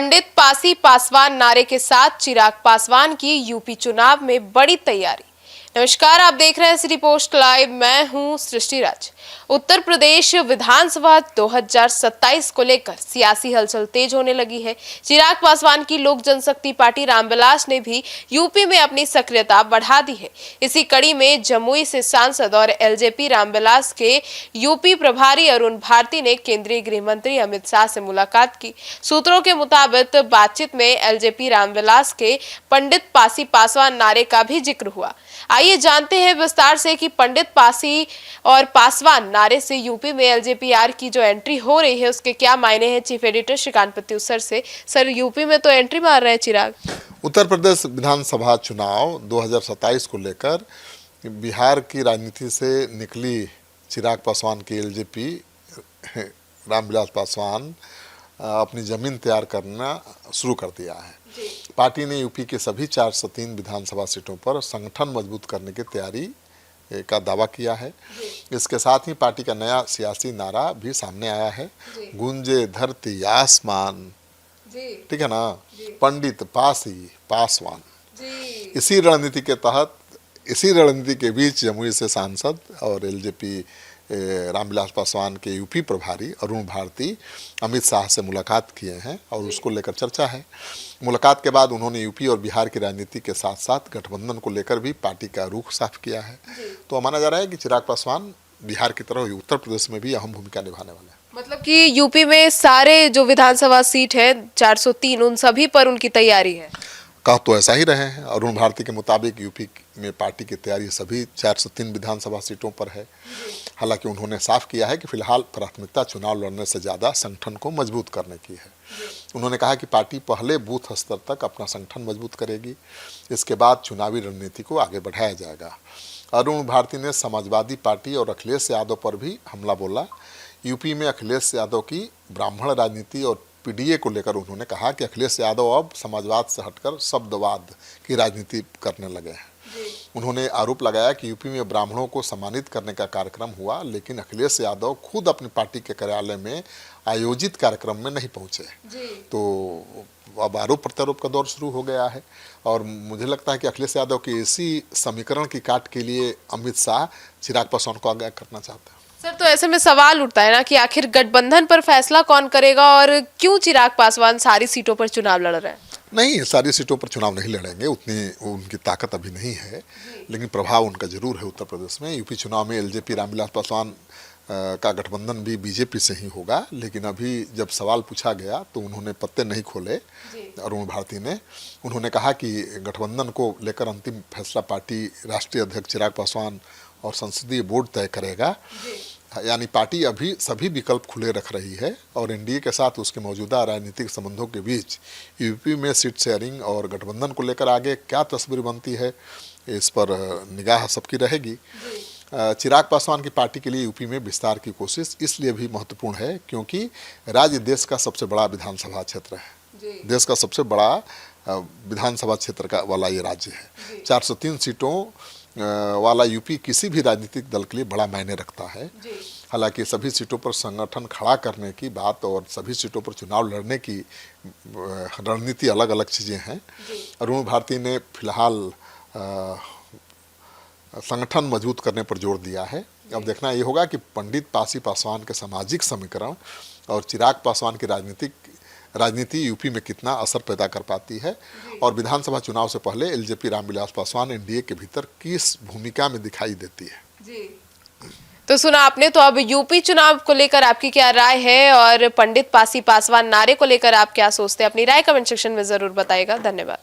पंडित पासी पासवान नारे के साथ चिराग पासवान की यूपी चुनाव में बड़ी तैयारी। नमस्कार, आप देख रहे हैं सिटी पोस्ट लाइव। मैं हूं सृष्टि राज। उत्तर प्रदेश विधानसभा 2027 को लेकर सियासी हलचल तेज होने लगी है। चिराग पासवान की लोक जनशक्ति पार्टी रामविलास ने भी यूपी में अपनी सक्रियता बढ़ा दी है। इसी कड़ी में जमुई से सांसद और एलजेपी रामविलास के यूपी प्रभारी अरुण भारती ने केंद्रीय गृह मंत्री अमित शाह से मुलाकात की। सूत्रों के मुताबिक बातचीत में एलजेपी रामविलास के पंडित पासी पासवान नारे का भी जिक्र हुआ। आइए जानते हैं विस्तार से कि पंडित पासी और पासवान नारे से यूपी में एलजेपीआर की जो एंट्री हो रही है उसके क्या मायने हैं। चीफ एडिटर श्रीकांत प्रत्युत्तर से। सर, यूपी में तो एंट्री मार रहे हैं चिराग। उत्तर प्रदेश विधानसभा चुनाव 2027 को लेकर बिहार की राजनीति से निकली चिराग पासवान की एलजेपी रामविलास पासवान अपनी जमीन तैयार करना शुरू कर दिया है। पार्टी ने यूपी के सभी 403 विधानसभा सीटों पर संगठन मजबूत करने की तैयारी का दावा किया है। इसके साथ ही पार्टी का नया सियासी नारा भी सामने आया है, गूंजे धरती आसमान, ठीक है ना, पंडित पासी पासवान। इसी रणनीति के तहत, इसी रणनीति के बीच जमुई से सांसद और एलजेपी रामविलास पासवान के यूपी प्रभारी अरुण भारती अमित शाह से मुलाकात किए हैं और उसको लेकर चर्चा है। मुलाकात के बाद उन्होंने यूपी और बिहार की राजनीति के साथ साथ गठबंधन को लेकर भी पार्टी का रुख साफ किया है। तो माना जा रहा है कि चिराग पासवान बिहार की तरह उत्तर प्रदेश में भी अहम भूमिका निभाने वाले हैं। मतलब कि यूपी में सारे जो विधानसभा सीट है 403, उन सभी पर उनकी तैयारी है। कहा तो ऐसा ही रहे हैं। अरुण भारती के मुताबिक यूपी में पार्टी की तैयारी सभी 403 विधानसभा सीटों पर है। हालांकि उन्होंने साफ किया है कि फिलहाल प्राथमिकता चुनाव लड़ने से ज़्यादा संगठन को मजबूत करने की है। उन्होंने कहा कि पार्टी पहले बूथ स्तर तक अपना संगठन मजबूत करेगी, इसके बाद चुनावी रणनीति को आगे बढ़ाया जाएगा। अरुण भारती ने समाजवादी पार्टी और अखिलेश यादव पर भी हमला बोला। यूपी में अखिलेश यादव की ब्राह्मण राजनीति और पीडीए को लेकर उन्होंने कहा कि अखिलेश यादव अब समाजवाद से हटकर शब्दवाद की राजनीति करने लगे हैं। उन्होंने आरोप लगाया कि यूपी में ब्राह्मणों को सम्मानित करने का कार्यक्रम हुआ, लेकिन अखिलेश यादव खुद अपनी पार्टी के कार्यालय में आयोजित कार्यक्रम में नहीं पहुंचे। तो अब आरोप प्रत्यारोप का दौर शुरू हो गया है और मुझे लगता है कि अखिलेश यादव के इसी समीकरण की काट के लिए अमित शाह चिराग पासवान को आगाह करना चाहते हैं। सर, तो ऐसे में सवाल उठता है ना कि आखिर गठबंधन पर फैसला कौन करेगा और क्यों चिराग पासवान सारी सीटों पर चुनाव लड़ रहे हैं? नहीं, सारी सीटों पर चुनाव नहीं लड़ेंगे, उतनी उनकी ताकत अभी नहीं है, लेकिन प्रभाव उनका जरूर है उत्तर प्रदेश में। यूपी चुनाव में एलजेपी रामविलास पासवान का गठबंधन भी बीजेपी से ही होगा, लेकिन अभी जब सवाल पूछा गया तो उन्होंने पत्ते नहीं खोले। अरुण भारती ने उन्होंने कहा कि गठबंधन को लेकर अंतिम फैसला पार्टी राष्ट्रीय अध्यक्ष चिराग पासवान और संसदीय बोर्ड तय करेगा। यानी पार्टी अभी सभी विकल्प खुले रख रही है और एनडीए के साथ उसके मौजूदा राजनीतिक संबंधों के बीच यूपी में सीट शेयरिंग और गठबंधन को लेकर आगे क्या तस्वीर बनती है, इस पर निगाह सबकी रहेगी। चिराग पासवान की पार्टी के लिए यूपी में विस्तार की कोशिश इसलिए भी महत्वपूर्ण है क्योंकि राज्य देश का सबसे बड़ा विधानसभा क्षेत्र है। देश का सबसे बड़ा विधानसभा क्षेत्र का वाला ये राज्य है। 403 सीटों वाला यूपी किसी भी राजनीतिक दल के लिए बड़ा मायने रखता है। हालांकि सभी सीटों पर संगठन खड़ा करने की बात और सभी सीटों पर चुनाव लड़ने की रणनीति अलग अलग चीज़ें हैं। अरुण भारती ने फिलहाल संगठन मजबूत करने पर जोर दिया है। अब देखना ये होगा कि पंडित पासी पासवान के सामाजिक समीकरण और चिराग पासवान की राजनीति यूपी में कितना असर पैदा कर पाती है और विधानसभा चुनाव से पहले एलजेपी रामविलास पासवान एनडीए के भीतर किस भूमिका में दिखाई देती है। तो सुना आपने। तो अब यूपी चुनाव को लेकर आपकी क्या राय है और पंडित पासी पासवान नारे को लेकर आप क्या सोचते हैं? अपनी राय कमेंट सेक्शन में जरूर बताइएगा। धन्यवाद।